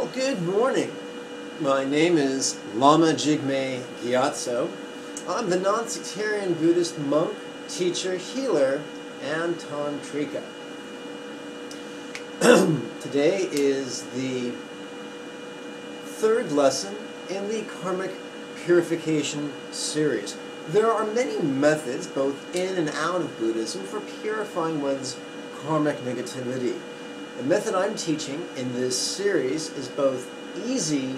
Well, good morning. My name is Lama Jigme Gyatso. I'm the non-sectarian Buddhist monk, teacher, healer, and tantrika. Today is the third lesson in the Karmic Purification series. There are many methods, both in and out of Buddhism, for purifying one's karmic negativity. The method I'm teaching in this series is both easy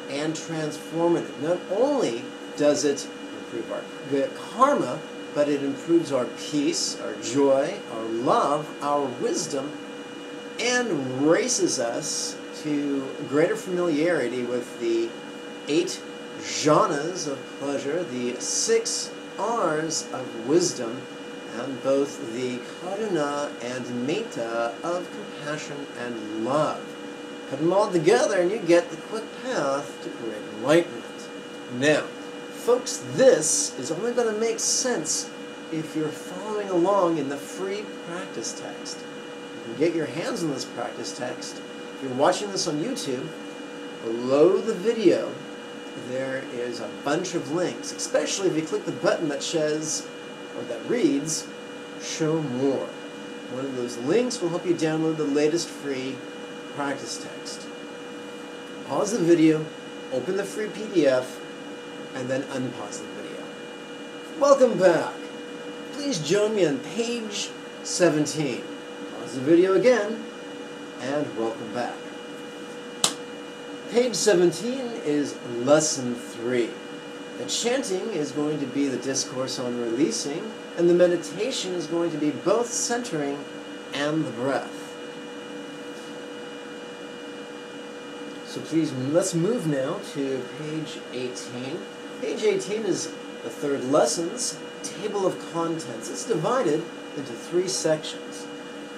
and transformative. Not only does it improve our karma, but it improves our peace, our joy, our love, our wisdom, and raises us to greater familiarity with the 8 jhanas of pleasure, the 6 R's of wisdom, and both the karuna and metta of compassion and love. Put them all together and you get the quick path to great enlightenment. Now, folks, this is only going to make sense if you're following along in the free practice text. You can get your hands on this practice text. If you're watching this on YouTube, below the video, there is a bunch of links, especially if you click the button that says, or that reads, Show More. One of those links will help you download the latest free practice text. Pause the video, open the free PDF, and then unpause the video. Welcome back. Please join me on page 17. Pause the video again, and welcome back. Page 17 is Lesson 3. The chanting is going to be the discourse on releasing, and the meditation is going to be both centering and the breath. So please, let's move now to page 18. Page 18 is the third lesson's table of contents. It's divided into 3 sections.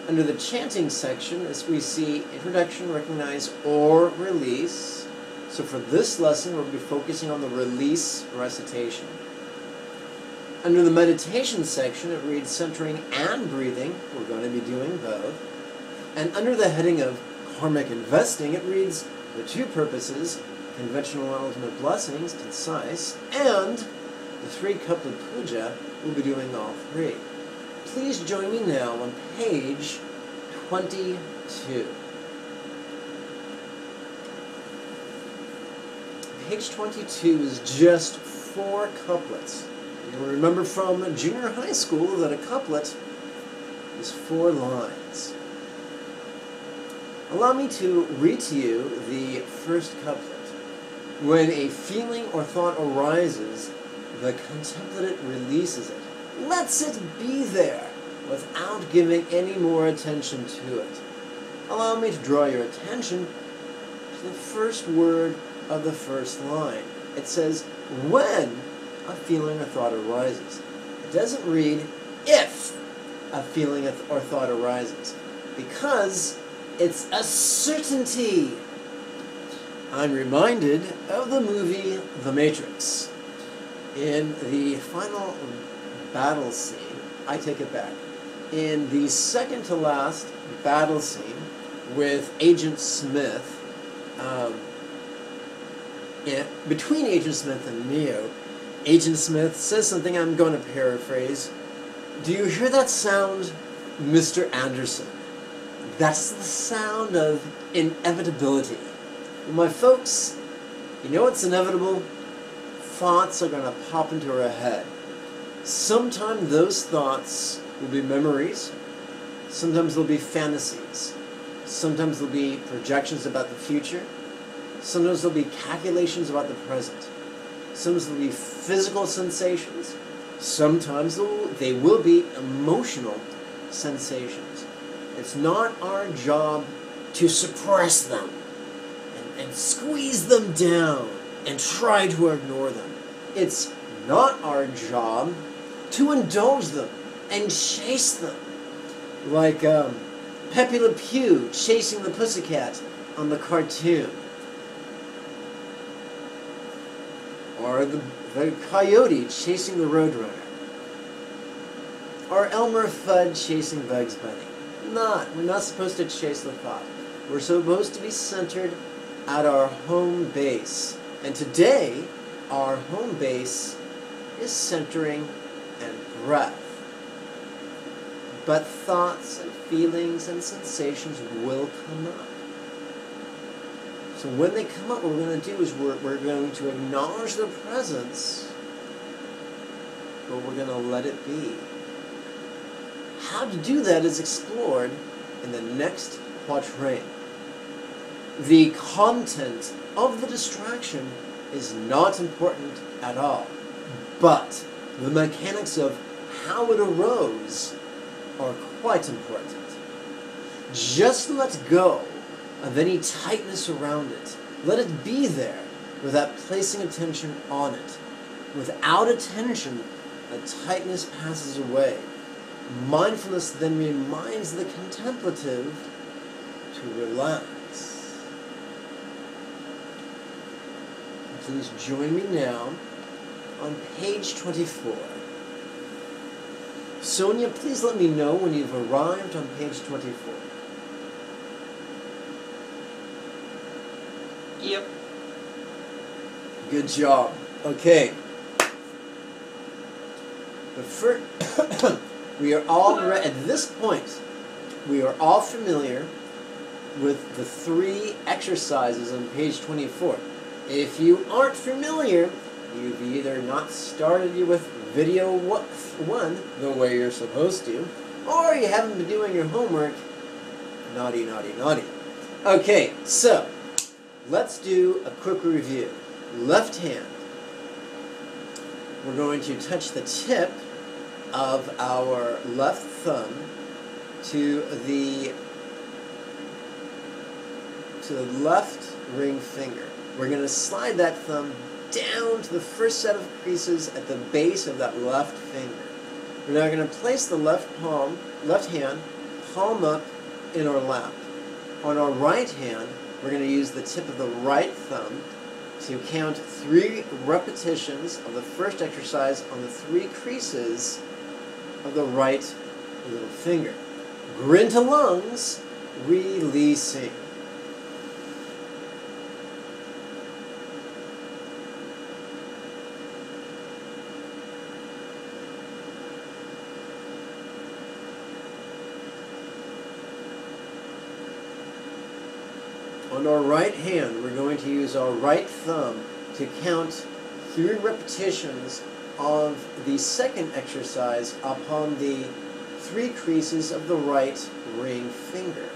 Under the chanting section, as we see introduction, recognize, or release. So for this lesson, we'll be focusing on the release recitation. Under the meditation section, it reads centering and breathing. We're going to be doing both. And under the heading of karmic investing, it reads the 2 purposes, conventional and ultimate blessings, concise, and the 3 couplet puja. We'll be doing all 3. Please join me now on page 22. Page 22 is just 4 couplets. You'll remember from junior high school that a couplet is 4 lines. Allow me to read to you the first couplet. When a feeling or thought arises, the contemplative releases it, lets it be there, without giving any more attention to it. Allow me to draw your attention to the first word of the first line. It says, when a feeling or thought arises. It doesn't read, if a feeling or thought arises, because it's a certainty. I'm reminded of the movie The Matrix. In the final battle scene, I take it back, in the second to last battle scene with Agent Smith, between Agent Smith and Neo, Agent Smith says something I'm going to paraphrase. Do you hear that sound, Mr. Anderson? That's the sound of inevitability. My folks, you know what's inevitable? Thoughts are going to pop into our head. Sometimes those thoughts will be memories. Sometimes they'll be fantasies. Sometimes they'll be projections about the future. Sometimes there'll be calculations about the present. Sometimes there'll be physical sensations. Sometimes they will be emotional sensations. It's not our job to suppress them and squeeze them down and try to ignore them. It's not our job to indulge them and chase them. Like Pepe Le Pew chasing the pussycat on the cartoon. Or the coyote chasing the roadrunner. Or Elmer Fudd chasing Bugs Bunny. We're not supposed to chase the thought. We're supposed to be centered at our home base. And today, our home base is centering and breath. But thoughts and feelings and sensations will come up. So when they come up, what we're going to do is we're going to acknowledge their presence, but we're going to let it be. How to do that is explored in the next quatrain. The content of the distraction is not important at all, but the mechanics of how it arose are quite important. Just let go of any tightness around it. Let it be there without placing attention on it. Without attention, the tightness passes away. Mindfulness then reminds the contemplative to relax. Please join me now on page 24. Sonia, please let me know when you've arrived on page 24. Yep. Good job. Okay. The first, we are all at this point. We are all familiar with the 3 exercises on page 24. If you aren't familiar, you've either not started with video 1 the way you're supposed to, or you haven't been doing your homework. Naughty, naughty, naughty. Okay, so let's do a quick review. Left hand. We're going to touch the tip of our left thumb to the left ring finger. We're going to slide that thumb down to the first set of creases at the base of that left finger. We're now going to place the left hand, palm up in our lap. On our right hand, we're going to use the tip of the right thumb to count 3 repetitions of the first exercise on the 3 creases of the right little finger. Grin to lungs, releasing. On our right hand, we're going to use our right thumb to count 3 repetitions of the second exercise upon the 3 creases of the right ring finger.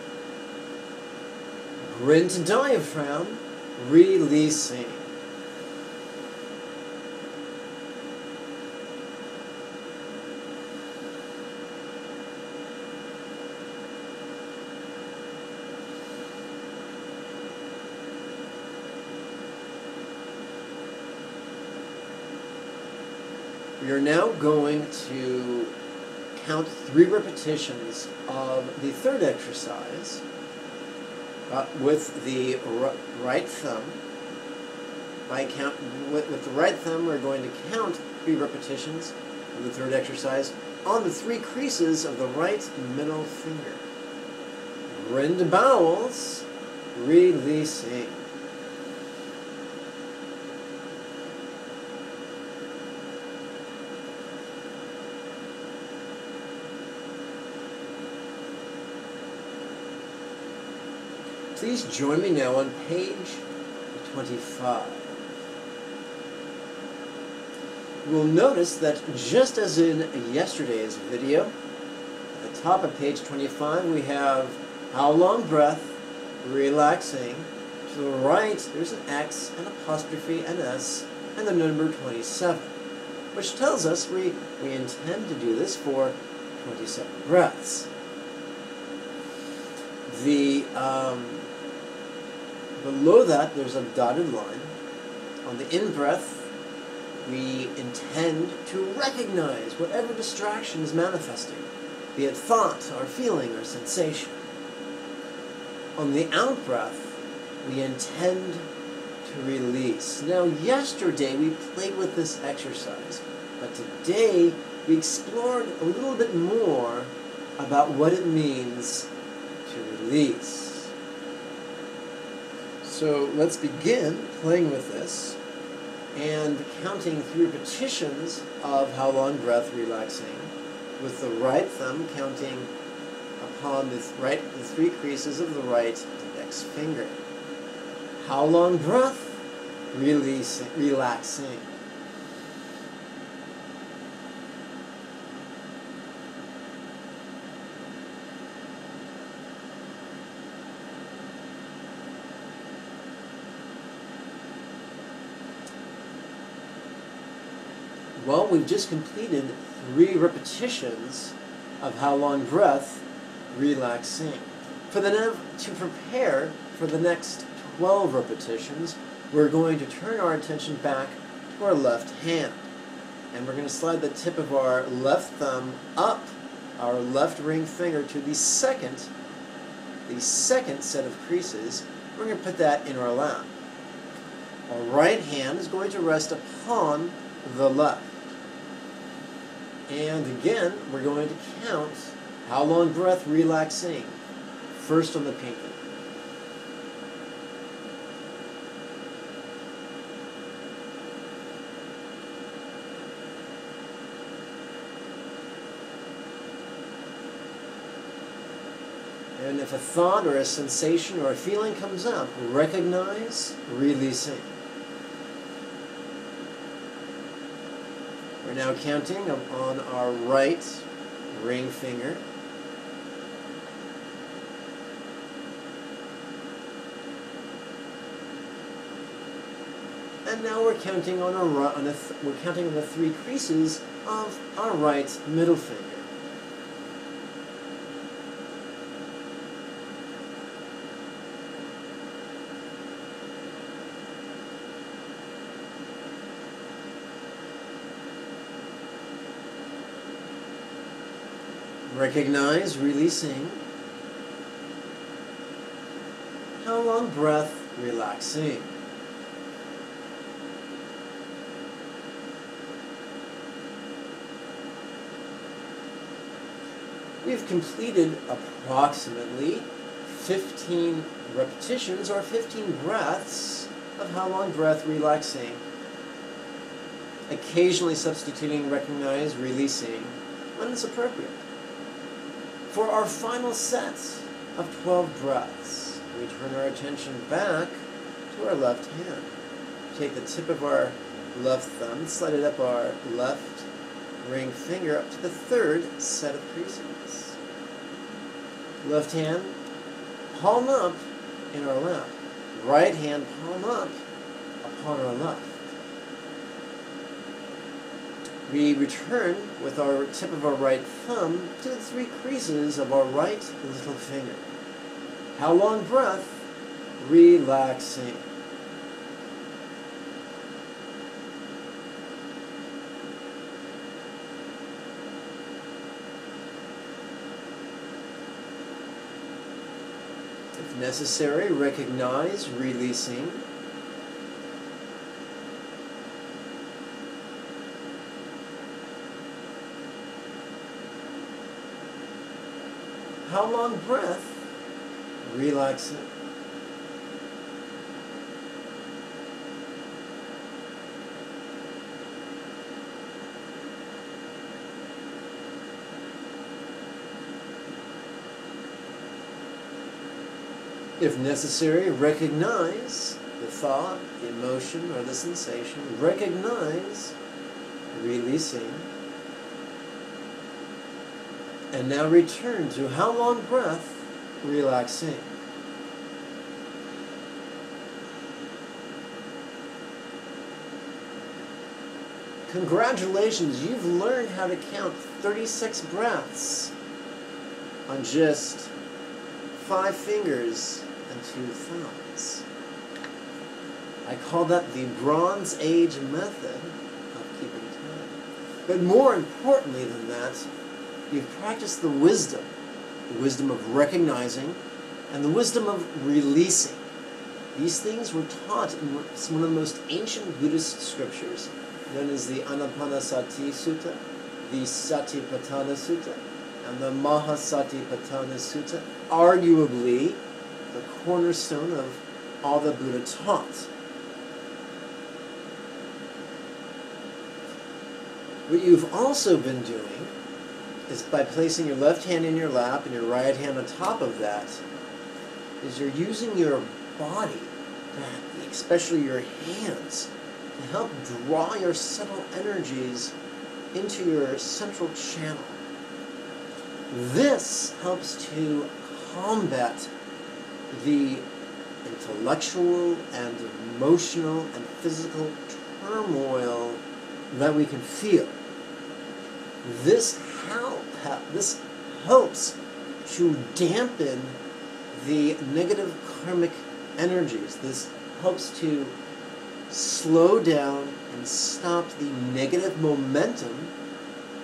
Grin to diaphragm, releasing. We are now going to count 3 repetitions of the third exercise with the right thumb. With the right thumb, we're going to count 3 repetitions of the third exercise on the 3 creases of the right middle finger. Grin to bowels, releasing. Please join me now on page 25. You will notice that just as in yesterday's video, at the top of page 25 we have how long breath, relaxing. To the right there's an X, an apostrophe, an S, and the number 27, which tells us we intend to do this for 27 breaths. Below that, there's a dotted line. On the in-breath, we intend to recognize whatever distraction is manifesting, be it thought, or feeling, or sensation. On the out-breath, we intend to release. Now, yesterday we played with this exercise, but today we explored a little bit more about what it means to release. So let's begin playing with this and counting 3 repetitions of how long breath relaxing, with the right thumb counting upon the 3 creases of the right index finger. How long breath relaxing. Well, we've just completed 3 repetitions of how long breath relaxing. To prepare for the next 12 repetitions, we're going to turn our attention back to our left hand. And we're going to slide the tip of our left thumb up our left ring finger to the second set of creases. We're going to put that in our lap. Our right hand is going to rest upon the left. And again, we're going to count how long breath relaxing. First on the pinky. And if a thought or a sensation or a feeling comes up, recognize, releasing. We're now counting on our right ring finger. And now we're counting on the 3 creases of our right middle finger. Recognize, releasing. How long breath relaxing. We've completed approximately 15 repetitions or 15 breaths of how long breath relaxing, occasionally substituting recognize, releasing when it's appropriate. For our final set of 12 breaths, we turn our attention back to our left hand. Take the tip of our left thumb, slide it up our left ring finger up to the 3rd set of creases. Left hand, palm up in our lap. Right hand, palm up upon our left. We return with our tip of our right thumb to the 3 creases of our right little finger. How long breath relaxing. If necessary, recognize, releasing. How long breath relaxing. If necessary, recognize the thought, the emotion, or the sensation. Recognize, releasing. And now return to how long breath relaxing. Congratulations, you've learned how to count 36 breaths on just 5 fingers and 2 thumbs. I call that the Bronze Age method of keeping time. But more importantly than that, you've practiced the wisdom of recognizing and the wisdom of releasing. These things were taught in one of the most ancient Buddhist scriptures, known as the Anapanasati Sutta, the Satipatthana Sutta, and the Mahasatipatthana Sutta, arguably the cornerstone of all that Buddha taught. What you've also been doing is by placing your left hand in your lap and your right hand on top of that, is you're using your body, especially your hands, to help draw your subtle energies into your central channel. This helps to combat the intellectual and emotional and physical turmoil that we can feel. This helps to dampen the negative karmic energies. This helps to slow down and stop the negative momentum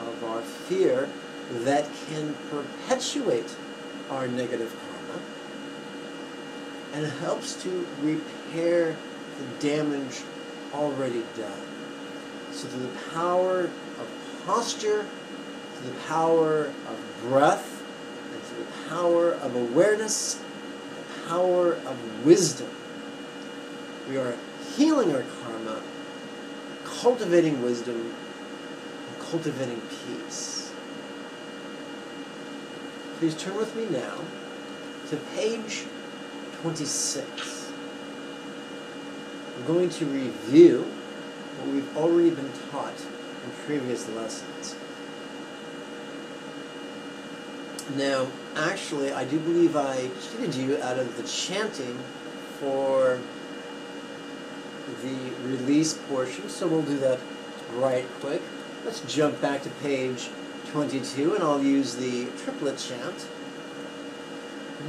of our fear that can perpetuate our negative karma, and it helps to repair the damage already done. So through the power of posture, through the power of breath, and through the power of awareness, and the power of wisdom, we are healing our karma, cultivating wisdom, and cultivating peace. Please turn with me now to page 26. We're going to review what we've already been taught in previous lessons. Now, actually, I do believe I cheated you out of the chanting for the release portion, so we'll do that right quick. Let's jump back to page 22, and I'll use the triplet chant.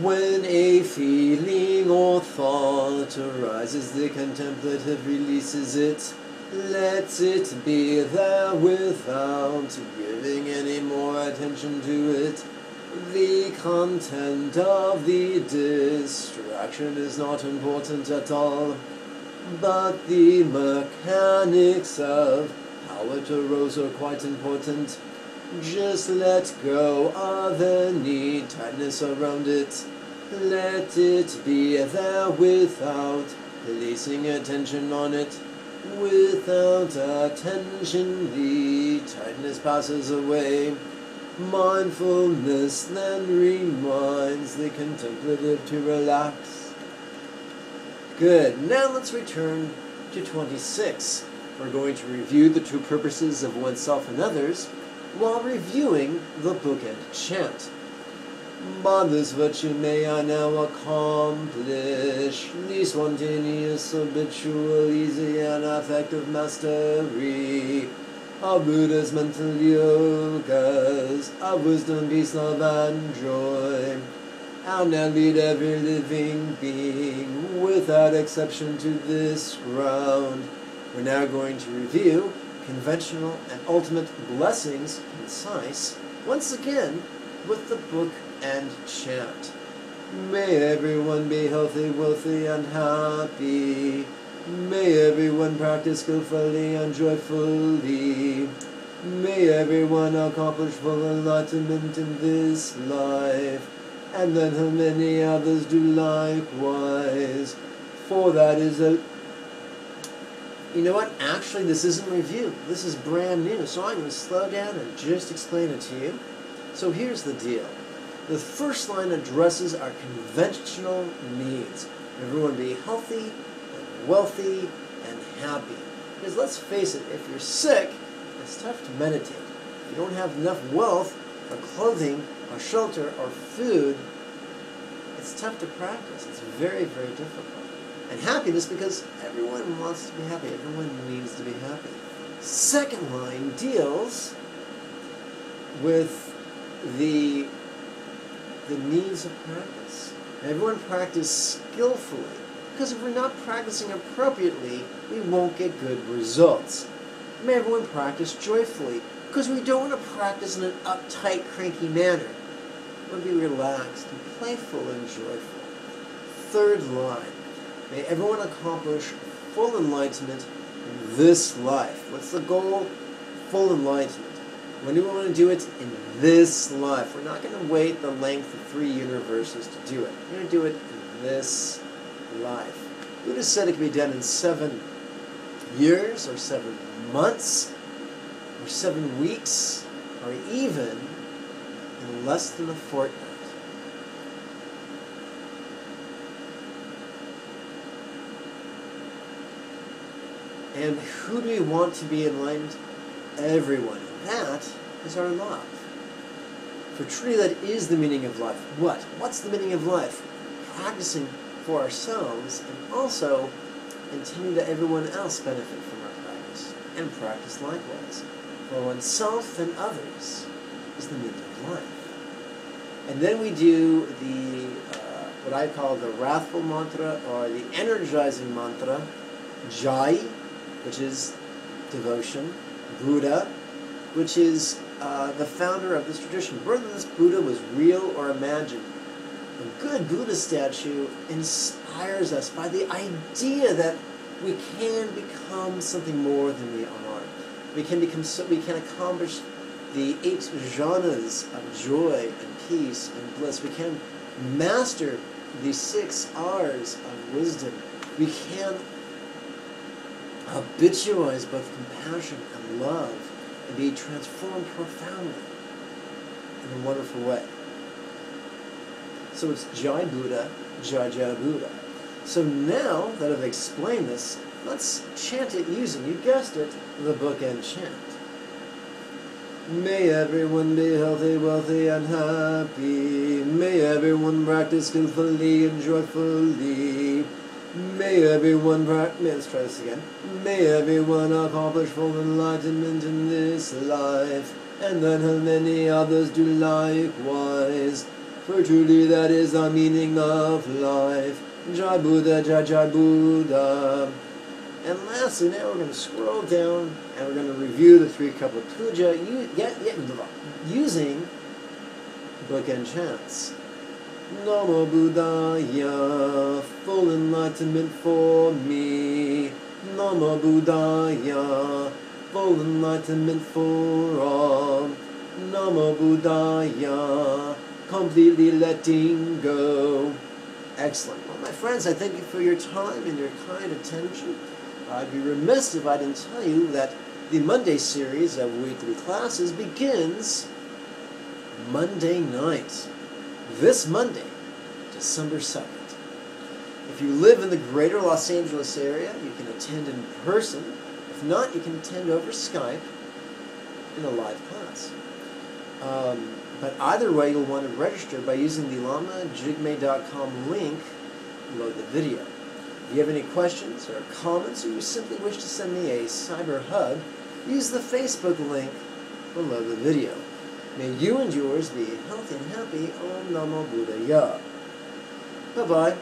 When a feeling or thought arises, the contemplative releases it. Let it be there without giving any more attention to it. The content of the distraction is not important at all, but the mechanics of how it arose are quite important. Just let go of any tightness around it. Let it be there without placing attention on it. Without attention, the tightness passes away. Mindfulness then reminds the contemplative to relax. Good. Now let's return to 26. We're going to review the true purposes of oneself and others while reviewing the bookend chant. By this virtue may I now accomplish the spontaneous, habitual, easy, and effective mastery of Buddha's mental yogas, of wisdom, peace, love, and joy. I'll now lead every living being without exception to this ground. We're now going to review conventional and ultimate blessings, concise, once again with the book and chant. May everyone be healthy, wealthy, and happy. May everyone practice skillfully and joyfully. May everyone accomplish full enlightenment in this life, and let many others do likewise. For that is a... You know what? Actually, this isn't review. This is brand new, so I'm going to slow down and just explain it to you. So here's the deal. The first line addresses our conventional needs. Everyone be healthy, and wealthy, and happy. Because let's face it, if you're sick, it's tough to meditate. If you don't have enough wealth, or clothing, or shelter, or food, it's tough to practice. It's very, very difficult. And happiness, because everyone wants to be happy. Everyone needs to be happy. Second line deals with the needs of practice. Everyone practice skillfully, because if we're not practicing appropriately, we won't get good results. May everyone practice joyfully, because we don't want to practice in an uptight, cranky manner. We want to be relaxed and playful and joyful. Third line. May everyone accomplish full enlightenment in this life. What's the goal? Full enlightenment. When do we want to do it? In this life. We're not going to wait the length of 3 universes to do it. We're going to do it in this life. Buddha said it can be done in 7 years, or 7 months, or 7 weeks, or even in less than a fortnight. And who do we want to be enlightened? Everyone. And that is our love. For truly that is the meaning of life. What? What's the meaning of life? Practicing for ourselves and also intending that everyone else benefit from our practice and practice likewise. For oneself and others is the meaning of life. And then we do the, what I call the wrathful mantra, or the energizing mantra, Jai, which is devotion, Buddha, which is the founder of this tradition. Whether this Buddha was real or imagined, a good Buddha statue inspires us by the idea that we can become something more than we are. We can accomplish the 8 jhanas of joy and peace and bliss. We can master the 6 R's of wisdom. We can habitualize both compassion and love and be transformed profoundly in a wonderful way. So it's Jai Buddha, Jai Jai Buddha. So now that I've explained this, let's chant it using, you guessed it, the bookend chant. May everyone be healthy, wealthy, and happy. May everyone practice skillfully and joyfully. May everyone let's try this again. May everyone accomplish full enlightenment in this life, and that many others do likewise. For truly that is the meaning of life. Jai Buddha, Jai Jai Buddha. And lastly, now we're going to scroll down and we're going to review the 3 couplet puja using bookend chants. Namo Buddhaya, full enlightenment for me. Namo Buddhaya, full enlightenment for all. Namo Buddhaya, completely letting go. Excellent. Well, my friends, I thank you for your time and your kind attention. I'd be remiss if I didn't tell you that the Monday series of weekly classes begins Monday night. This Monday, December 2nd. If you live in the greater Los Angeles area, you can attend in person. If not, you can attend over Skype in a live class. But either way, you'll want to register by using the Jigme.com link below the video. If you have any questions or comments, or you simply wish to send me a cyber hug, use the Facebook link below the video. May you and yours be healthy and happy. Om Namo Buddhaya. Bye-bye.